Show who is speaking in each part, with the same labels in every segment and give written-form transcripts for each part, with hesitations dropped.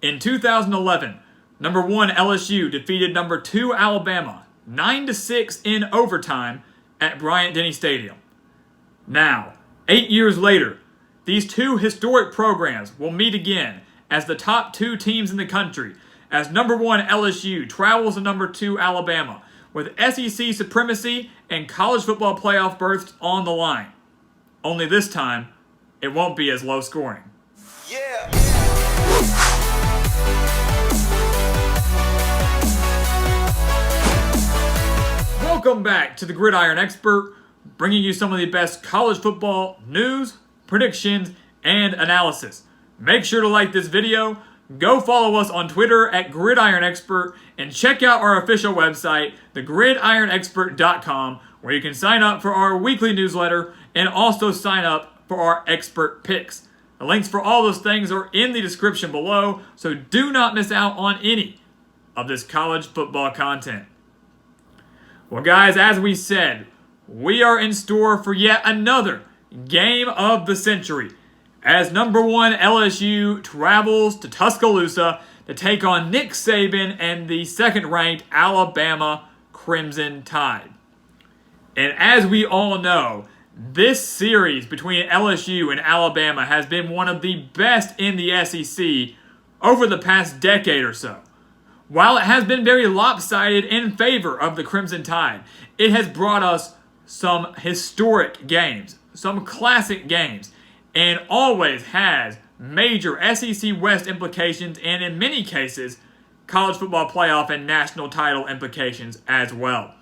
Speaker 1: In 2011, number 1 LSU defeated number 2 Alabama 9-6 in overtime at Bryant-Denny Stadium. Now, 8 years later, these two historic programs will meet again as the top two teams in the country, as number 1 LSU travels to number 2 Alabama with SEC supremacy and college football playoff berths on the line. Only this time, it won't be as low scoring.
Speaker 2: Yeah.
Speaker 1: Welcome back to the Gridiron Expert, bringing you some of the best college football news, predictions, and analysis. Make sure to like this video, go follow us on Twitter at Gridiron Expert, and check out our official website, thegridironexpert.com, where you can sign up for our weekly newsletter and also sign up for our expert picks. The links for all those things are in the description below, so do not miss out on any of this college football content. Well, guys, as we said, we are in store for yet another game of the century as number 1 LSU travels to Tuscaloosa to take on Nick Saban and the second-ranked Alabama Crimson Tide. And as we all know, this series between LSU and Alabama has been one of the best in the SEC over the past decade or so. While it has been very lopsided in favor of the Crimson Tide, it has brought us some historic games, some classic games, and always has major SEC West implications and, in many cases, college football playoff and national title implications as well.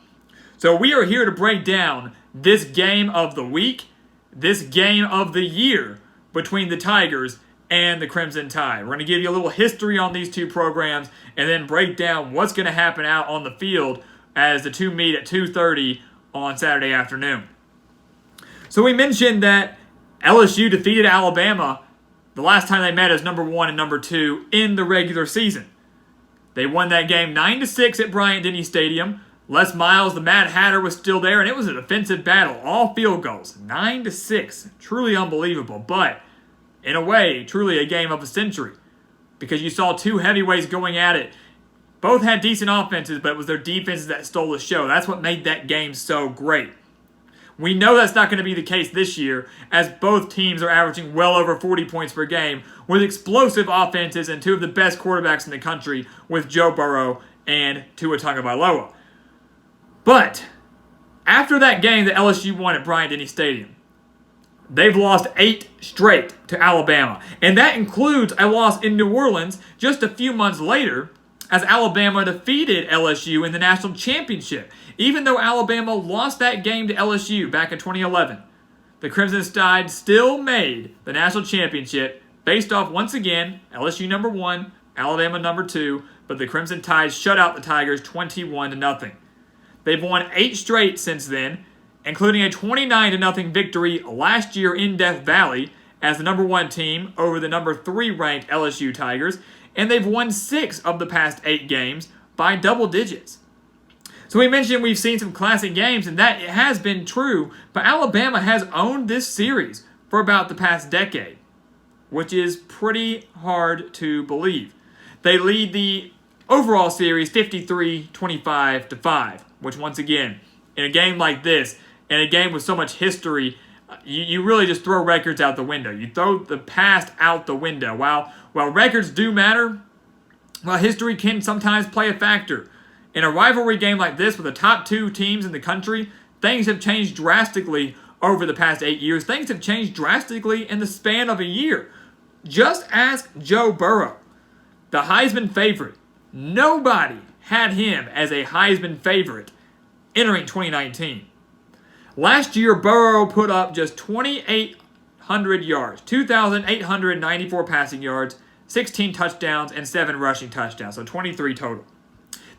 Speaker 1: So we are here to break down this game of the week, this game of the year between the Tigers and the Crimson Tide. We're going to give you a little history on these two programs and then break down what's going to happen out on the field as the two meet at 2:30 on Saturday afternoon. So we mentioned that LSU defeated Alabama the last time they met as number 1 and number 2 in the regular season. They won that game 9-6 at Bryant-Denny Stadium. Les Miles, the Mad Hatter, was still there, and it was a defensive battle. All field goals, 9-6. Truly unbelievable, but in a way, truly a game of a century, because you saw two heavyweights going at it. Both had decent offenses, but it was their defenses that stole the show. That's what made that game so great. We know that's not going to be the case this year, as both teams are averaging well over 40 points per game with explosive offenses and two of the best quarterbacks in the country with Joe Burrow and Tua Tagovailoa. But after that game that LSU won at Bryant-Denny Stadium, they've lost 8 straight to Alabama. And that includes a loss in New Orleans just a few months later as Alabama defeated LSU in the national championship. Even though Alabama lost that game to LSU back in 2011, the Crimson Tide still made the national championship based off, once again, LSU number 1, Alabama number 2, but the Crimson Tide shut out the Tigers 21-0. They've won 8 straight since then, including a 29-0 victory last year in Death Valley as the number 1 team over the number 3 ranked LSU Tigers, and they've won 6 of the past 8 games by double digits. So we mentioned we've seen some classic games, and that has been true, but Alabama has owned this series for about the past decade, which is pretty hard to believe. They lead the overall series 53-25-5, which once again, in a game like this, in a game with so much history, you really just throw records out the window. You throw the past out the window. While records do matter, history can sometimes play a factor. In a rivalry game like this with the top 2 teams in the country, things have changed drastically over the past 8 years. Things have changed drastically in the span of a year. Just ask Joe Burrow, the Heisman favorite. Nobody had him as a Heisman favorite entering 2019. Last year, Burrow put up just 2,800 yards, 2,894 passing yards, 16 touchdowns, and 7 rushing touchdowns, so 23 total.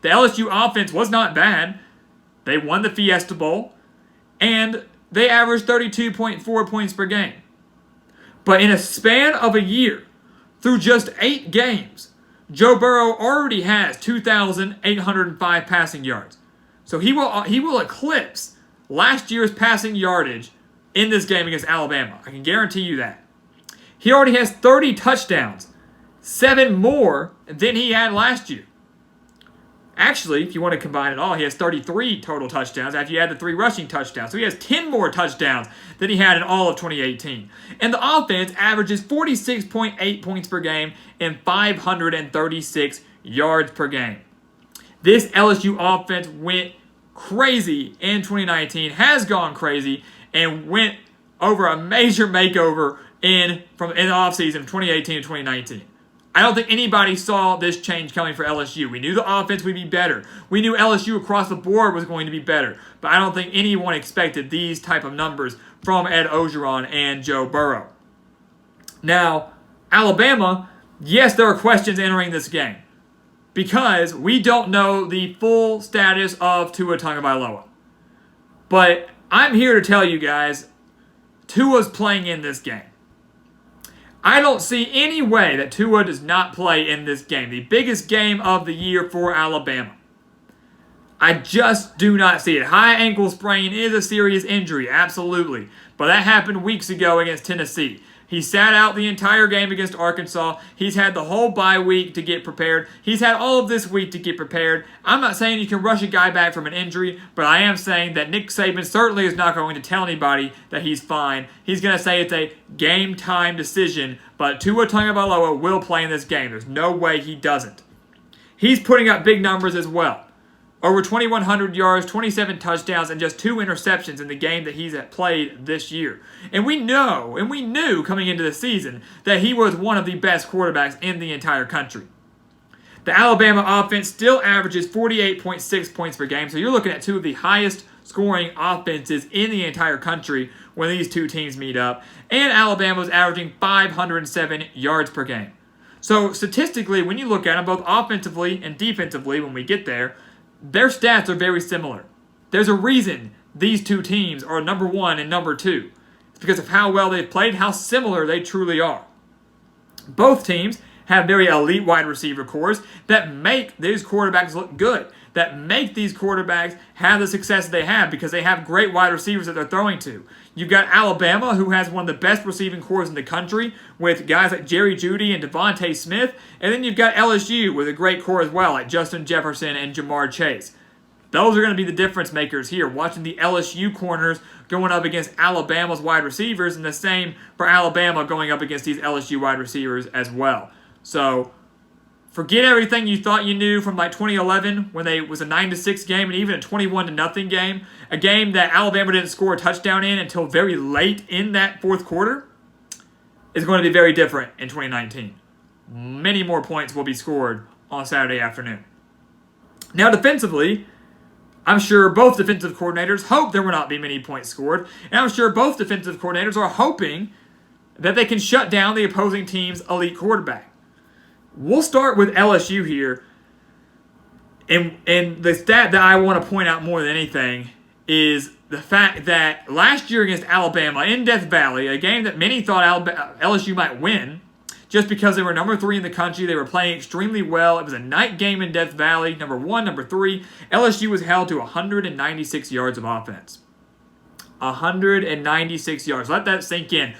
Speaker 1: The LSU offense was not bad. They won the Fiesta Bowl, and they averaged 32.4 points per game. But in a span of a year, through just 8 games, Joe Burrow already has 2,805 passing yards. So he will eclipse last year's passing yardage in this game against Alabama. I can guarantee you that. He already has 30 touchdowns, 7 more than he had last year. Actually, if you want to combine it all, he has 33 total touchdowns after you add the 3 rushing touchdowns. So he has 10 more touchdowns than he had in all of 2018. And the offense averages 46.8 points per game and 536 yards per game. This LSU offense went crazy in 2019, has gone crazy, and went over a major makeover in the offseason of 2018 to 2019. I don't think anybody saw this change coming for LSU. We knew the offense would be better. We knew LSU across the board was going to be better. But I don't think anyone expected these type of numbers from Ed Orgeron and Joe Burrow. Now, Alabama, yes, there are questions entering this game because we don't know the full status of Tua Tagovailoa. But I'm here to tell you guys, Tua's playing in this game. I don't see any way that Tua does not play in this game, the biggest game of the year for Alabama. I just do not see it. High ankle sprain is a serious injury, absolutely. But that happened weeks ago against Tennessee. He sat out the entire game against Arkansas. He's had the whole bye week to get prepared. He's had all of this week to get prepared. I'm not saying you can rush a guy back from an injury, but I am saying that Nick Saban certainly is not going to tell anybody that he's fine. He's going to say it's a game time decision, but Tua Tagovailoa will play in this game. There's no way he doesn't. He's putting up big numbers as well. Over 2,100 yards, 27 touchdowns, and just 2 interceptions in the game that he's played this year. And we knew coming into the season that he was one of the best quarterbacks in the entire country. The Alabama offense still averages 48.6 points per game, so you're looking at 2 of the highest scoring offenses in the entire country when these 2 teams meet up. And Alabama's averaging 507 yards per game. So statistically, when you look at them, both offensively and defensively, when we get there, their stats are very similar. There's a reason these 2 teams are number 1 and number 2. It's because of how well they've played, how similar they truly are. Both teams have very elite wide receiver cores that make these quarterbacks look good, that make these quarterbacks have the success they have because they have great wide receivers that they're throwing to. You've got Alabama, who has one of the best receiving cores in the country with guys like Jerry Jeudy and Devontae Smith. And then you've got LSU with a great core as well, like Justin Jefferson and Jamar Chase. Those are going to be the difference makers here, watching the LSU corners going up against Alabama's wide receivers, and the same for Alabama going up against these LSU wide receivers as well. So forget everything you thought you knew from like 2011 when it was a 9-6 game and even a 21-0 game, a game that Alabama didn't score a touchdown in until very late in that fourth quarter, is going to be very different in 2019. Many more points will be scored on Saturday afternoon. Now defensively, I'm sure both defensive coordinators hope there will not be many points scored, and I'm sure both defensive coordinators are hoping that they can shut down the opposing team's elite quarterback. We'll start with LSU here, and the stat that I want to point out more than anything is the fact that last year against Alabama in Death Valley, a game that many thought LSU might win, just because they were number 3 in the country, they were playing extremely well. It was a night game in Death Valley, number 1, number 3. LSU was held to 196 yards of offense. 196 yards. Let that sink in.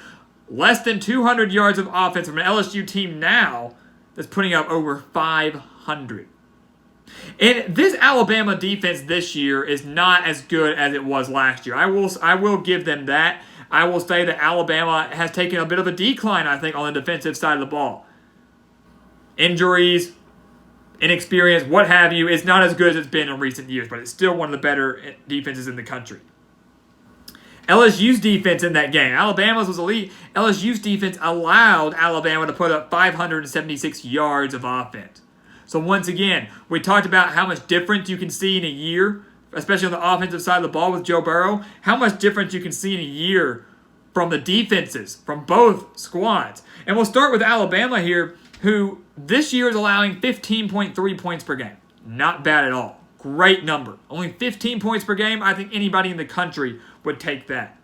Speaker 1: Less than 200 yards of offense from an LSU team now that's putting up over 500. And this Alabama defense this year is not as good as it was last year. I will give them that. I will say that Alabama has taken a bit of a decline, I think, on the defensive side of the ball. Injuries, inexperience, what have you, it's not as good as it's been in recent years, but it's still one of the better defenses in the country. LSU's defense in that game, Alabama's was elite. LSU's defense allowed Alabama to put up 576 yards of offense. So once again, we talked about how much difference you can see in a year, especially on the offensive side of the ball with Joe Burrow, how much difference you can see in a year from the defenses, from both squads. And we'll start with Alabama here, who this year is allowing 15.3 points per game. Not bad at all. Great number. Only 15 points per game. I think anybody in the country would take that.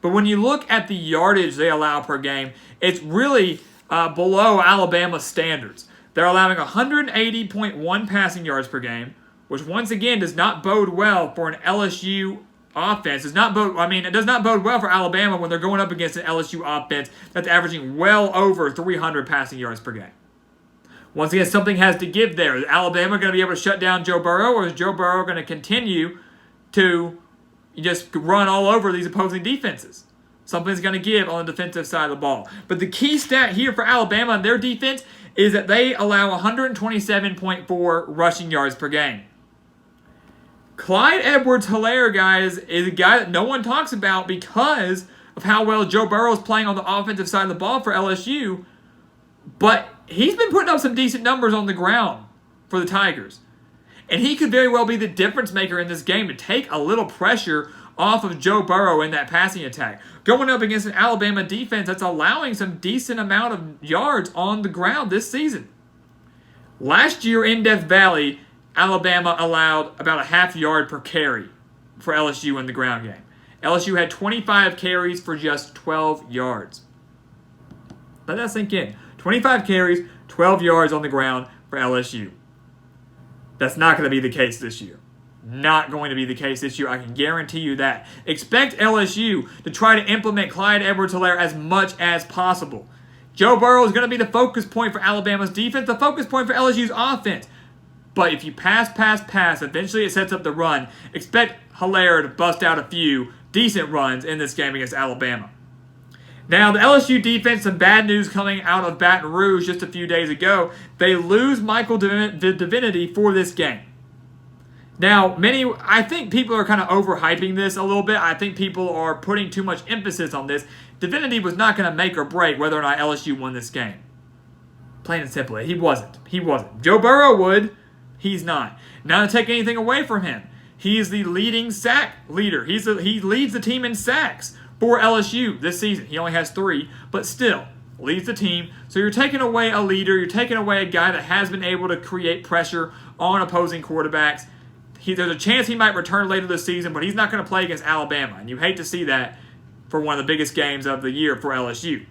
Speaker 1: But when you look at the yardage they allow per game, it's really below Alabama's standards. They're allowing 180.1 passing yards per game, which once again does not bode well for an LSU offense. It does not bode well for Alabama when they're going up against an LSU offense that's averaging well over 300 passing yards per game. Once again, something has to give there. Is Alabama going to be able to shut down Joe Burrow, or is Joe Burrow going to continue to just run all over these opposing defenses? Something's going to give on the defensive side of the ball. But the key stat here for Alabama and their defense is that they allow 127.4 rushing yards per game. Clyde Edwards-Helaire, guys, is a guy that no one talks about because of how well Joe Burrow is playing on the offensive side of the ball for LSU. But he's been putting up some decent numbers on the ground for the Tigers. And he could very well be the difference maker in this game to take a little pressure off of Joe Burrow in that passing attack. Going up against an Alabama defense that's allowing some decent amount of yards on the ground this season. Last year in Death Valley, Alabama allowed about a half yard per carry for LSU in the ground game. LSU had 25 carries for just 12 yards. Let that sink in. 25 carries, 12 yards on the ground for LSU. That's not going to be the case this year. Not going to be the case this year. I can guarantee you that. Expect LSU to try to implement Clyde Edwards-Helaire as much as possible. Joe Burrow is going to be the focus point for Alabama's defense, the focus point for LSU's offense. But if you pass, eventually it sets up the run. Expect Helaire to bust out a few decent runs in this game against Alabama. Now, the LSU defense, some bad news coming out of Baton Rouge just a few days ago. They lose Michael Divinity for this game. Now, I think people are kind of overhyping this a little bit. I think people are putting too much emphasis on this. Divinity was not going to make or break whether or not LSU won this game. Plain and simple, he wasn't. Joe Burrow would. He's not. Not to take anything away from him. He is the leading sack leader. He leads the team in sacks for LSU this season. He only has 3, but still leads the team. So you're taking away a leader. You're taking away a guy that has been able to create pressure on opposing quarterbacks. There's a chance he might return later this season, but he's not going to play against Alabama. And you hate to see that for one of the biggest games of the year for LSU.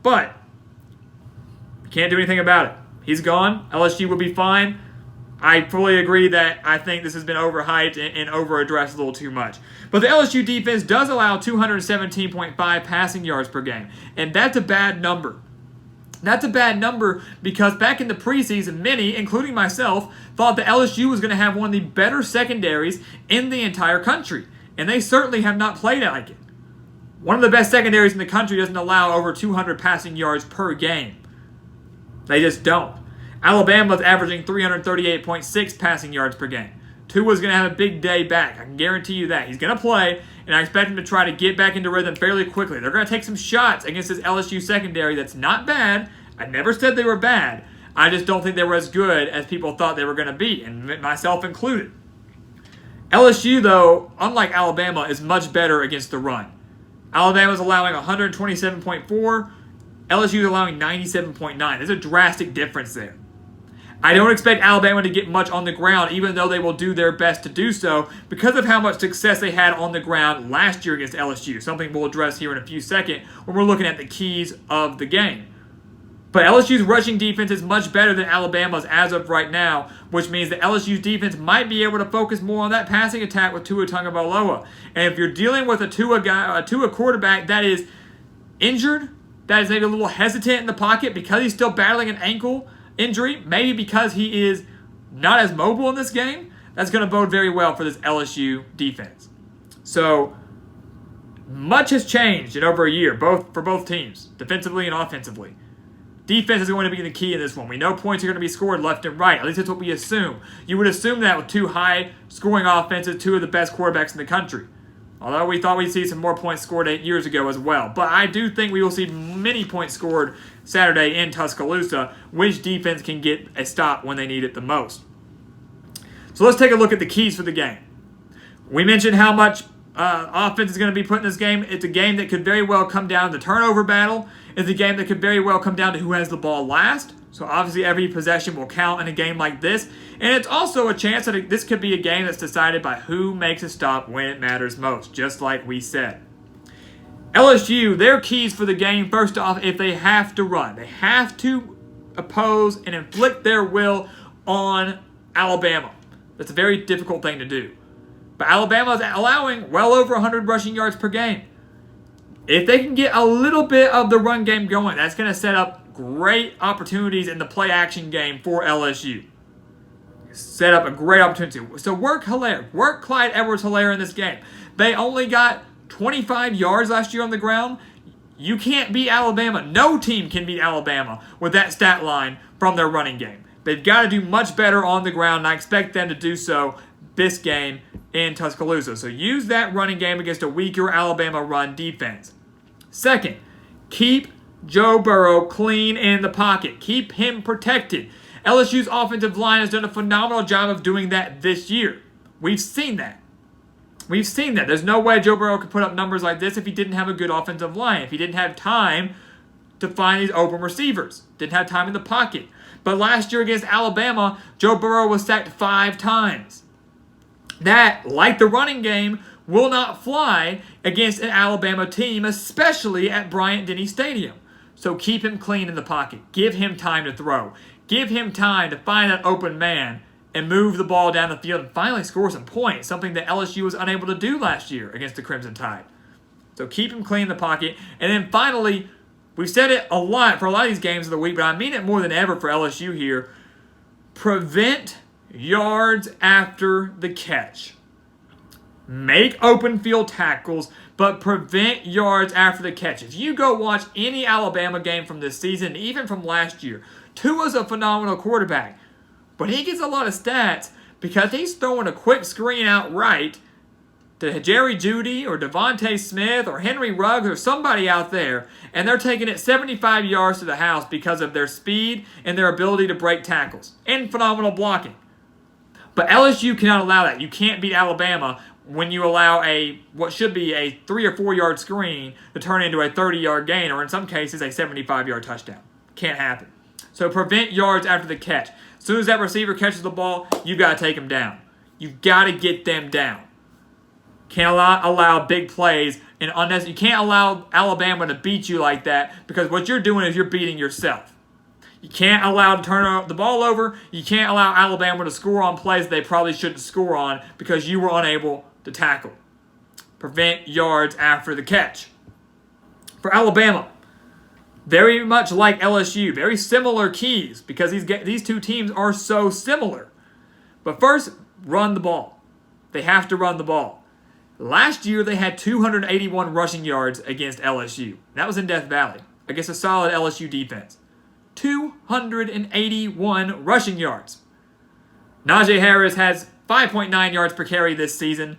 Speaker 1: But you can't do anything about it. He's gone. LSU will be fine. I fully agree that I think this has been overhyped and over-addressed a little too much. But the LSU defense does allow 217.5 passing yards per game. And that's a bad number. That's a bad number because back in the preseason, many, including myself, thought that LSU was going to have one of the better secondaries in the entire country. And they certainly have not played like it. One of the best secondaries in the country doesn't allow over 200 passing yards per game. They just don't. Alabama's averaging 338.6 passing yards per game. Tua's going to have a big day back. I can guarantee you that. He's going to play, and I expect him to try to get back into rhythm fairly quickly. They're going to take some shots against this LSU secondary that's not bad. I never said they were bad. I just don't think they were as good as people thought they were going to be, and myself included. LSU, though, unlike Alabama, is much better against the run. Alabama's allowing 127.4. LSU is allowing 97.9. There's a drastic difference there. I don't expect Alabama to get much on the ground, even though they will do their best to do so, because of how much success they had on the ground last year against LSU, something we'll address here in a few seconds when we're looking at the keys of the game. But LSU's rushing defense is much better than Alabama's as of right now, which means that LSU's defense might be able to focus more on that passing attack with Tua Tagovailoa. And if you're dealing with a Tua quarterback that is injured, that is maybe a little hesitant in the pocket because he's still battling an ankle injury, maybe because he is not as mobile in this game, that's going to bode very well for this LSU defense. So, much has changed in over a year, for both teams, defensively and offensively. Defense is going to be the key in this one. We know points are going to be scored left and right. At least that's what we assume. You would assume that with 2 high-scoring offenses, 2 of the best quarterbacks in the country. Although we thought we'd see some more points scored 8 years ago as well. But I do think we will see many points scored Saturday in Tuscaloosa, which defense can get a stop when they need it the most. So let's take a look at the keys for the game. We mentioned how much offense is going to be put in this game. It's a game that could very well come down to the turnover battle. It's a game that could very well come down to who has the ball last. So obviously every possession will count in a game like this. And it's also a chance that this could be a game that's decided by who makes a stop when it matters most, just like we said. LSU, their keys for the game, first off, if they have to run. They have to oppose and inflict their will on Alabama. That's a very difficult thing to do. But Alabama is allowing well over 100 rushing yards per game. If they can get a little bit of the run game going, that's going to set up great opportunities in the play action game for LSU. Set up a great opportunity. So work Clyde Edwards-Helaire in this game. They only got 25 yards last year on the ground. You can't beat Alabama. No team can beat Alabama with that stat line from their running game. They've got to do much better on the ground, and I expect them to do so this game in Tuscaloosa. So use that running game against a weaker Alabama run defense. Second, keep Joe Burrow clean in the pocket. Keep him protected. LSU's offensive line has done a phenomenal job of doing that this year. We've seen that. There's no way Joe Burrow could put up numbers like this if he didn't have a good offensive line, if he didn't have time to find these open receivers, didn't have time in the pocket. But last year against Alabama, Joe Burrow was sacked 5 times. That, like the running game, will not fly against an Alabama team, especially at Bryant-Denny Stadium. So keep him clean in the pocket. Give him time to throw. Give him time to find that open man and move the ball down the field and finally score some points, something that LSU was unable to do last year against the Crimson Tide. So keep him clean in the pocket. And then finally, we've said it a lot for a lot of these games of the week, but I mean it more than ever for LSU here. Prevent yards after the catch. Make open field tackles, but prevent yards after the catch. If you go watch any Alabama game from this season, even from last year, Tua's a phenomenal quarterback, but he gets a lot of stats because he's throwing a quick screen out right to Jerry Jeudy or Devontae Smith or Henry Ruggs or somebody out there, and they're taking it 75 yards to the house because of their speed and their ability to break tackles and phenomenal blocking. But LSU cannot allow that. You can't beat Alabama when you allow what should be a 3 or 4 yard screen to turn into a 30-yard gain, or in some cases a 75-yard touchdown. Can't happen. So prevent yards after the catch. As soon as that receiver catches the ball, you've got to take them down. You've got to get them down. Can't allow big plays and unnecessary. You can't allow Alabama to beat you like that, because what you're doing is you're beating yourself. You can't allow to turn the ball over. You can't allow Alabama to score on plays they probably shouldn't score on because you were unable to tackle. Prevent yards after the catch. For Alabama, very much like LSU, very similar keys because these two teams are so similar. But first, run the ball. They have to run the ball. Last year, they had 281 rushing yards against LSU. That was in Death Valley against a solid LSU defense. 281 rushing yards. Najee Harris has 5.9 yards per carry this season.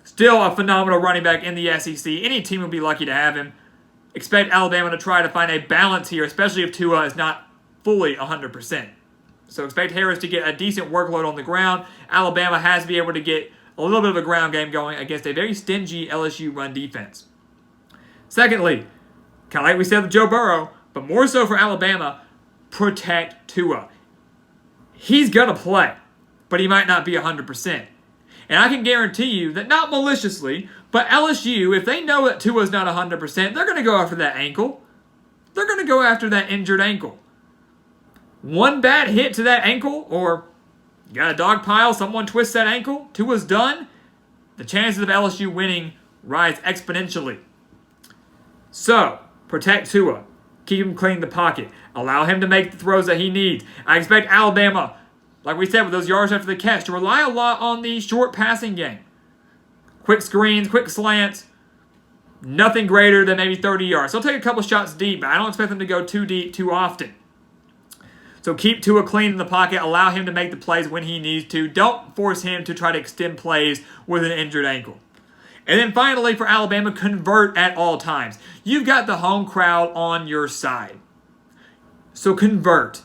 Speaker 1: Still a phenomenal running back in the SEC. Any team would be lucky to have him. Expect Alabama to try to find a balance here, especially if Tua is not fully 100%. So expect Harris to get a decent workload on the ground. Alabama has to be able to get a little bit of a ground game going against a very stingy LSU run defense. Secondly, kind of like we said with Joe Burrow, but more so for Alabama, protect Tua. He's going to play, but he might not be 100%. And I can guarantee you that, not maliciously, but LSU, if they know that Tua's not 100%, they're going to go after that ankle. They're going to go after that injured ankle. One bad hit to that ankle, or you got a dog pile, someone twists that ankle, Tua's done, the chances of LSU winning rise exponentially. So, protect Tua. Keep him clean in the pocket. Allow him to make the throws that he needs. I expect Alabama, like we said with those yards after the catch, to rely a lot on the short passing game. Quick screens, quick slants, nothing greater than maybe 30 yards. They'll take a couple shots deep, but I don't expect them to go too deep too often. So keep Tua clean in the pocket. Allow him to make the plays when he needs to. Don't force him to try to extend plays with an injured ankle. And then finally, for Alabama, convert at all times. You've got the home crowd on your side. So convert.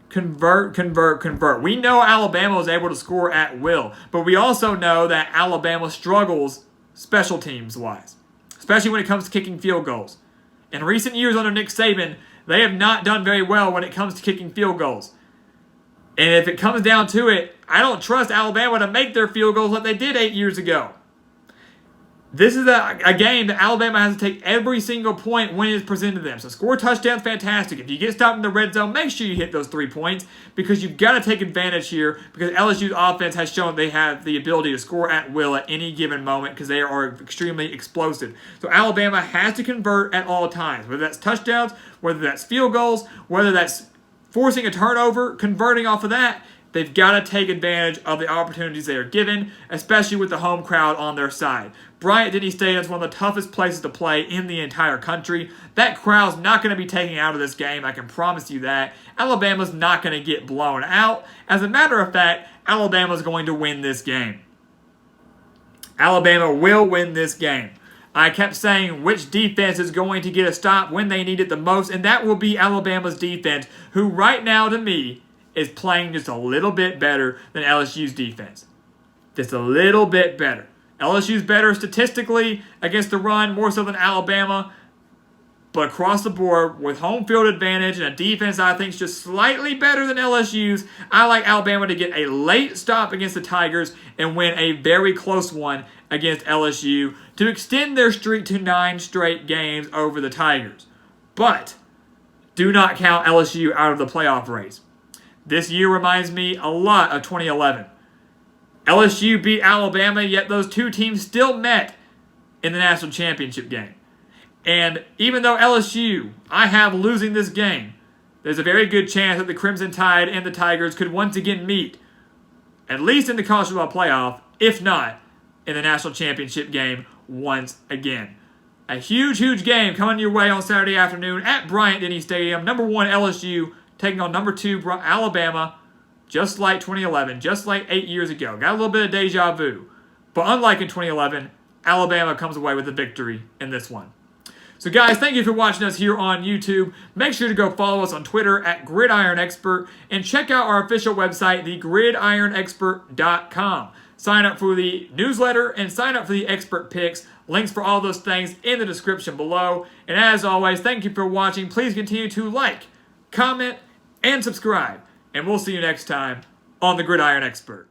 Speaker 1: Convert. We know Alabama was able to score at will, but we also know that Alabama struggles special teams-wise, especially when it comes to kicking field goals. In recent years under Nick Saban, they have not done very well when it comes to kicking field goals. And if it comes down to it, I don't trust Alabama to make their field goals like they did 8 years ago. This is a game that Alabama has to take every single point when it is presented to them. So score touchdowns, fantastic. If you get stopped in the red zone, make sure you hit those 3 points because you've got to take advantage here because LSU's offense has shown they have the ability to score at will at any given moment because they are extremely explosive. So Alabama has to convert at all times, whether that's touchdowns, whether that's field goals, whether that's forcing a turnover, converting off of that. They've got to take advantage of the opportunities they are given, especially with the home crowd on their side. Bryant-Denny Stadium is one of the toughest places to play in the entire country. That crowd's not going to be taken out of this game, I can promise you that. Alabama's not going to get blown out. As a matter of fact, Alabama's going to win this game. Alabama will win this game. I kept saying which defense is going to get a stop when they need it the most, and that will be Alabama's defense, who right now, to me, is playing just a little bit better than LSU's defense. Just a little bit better. LSU's better statistically against the run, more so than Alabama. But across the board, with home field advantage and a defense I think is just slightly better than LSU's, I like Alabama to get a late stop against the Tigers and win a very close one against LSU to extend their streak to 9 straight games over the Tigers. But do not count LSU out of the playoff race. This year reminds me a lot of 2011. LSU beat Alabama, yet those two teams still met in the national championship game. And even though LSU, I have losing this game, there's a very good chance that the Crimson Tide and the Tigers could once again meet, at least in the college football playoff, if not in the national championship game once again. A huge, huge game coming your way on Saturday afternoon at Bryant-Denny Stadium. Number 1 LSU taking on number 2 Alabama. Just like 2011, just like 8 years ago. Got a little bit of deja vu. But unlike in 2011, Alabama comes away with a victory in this one. So guys, thank you for watching us here on YouTube. Make sure to go follow us on Twitter at Gridiron Expert and check out our official website, thegridironexpert.com. Sign up for the newsletter and sign up for the expert picks. Links for all those things in the description below. And as always, thank you for watching. Please continue to like, comment, and subscribe. And we'll see you next time on The Gridiron Expert.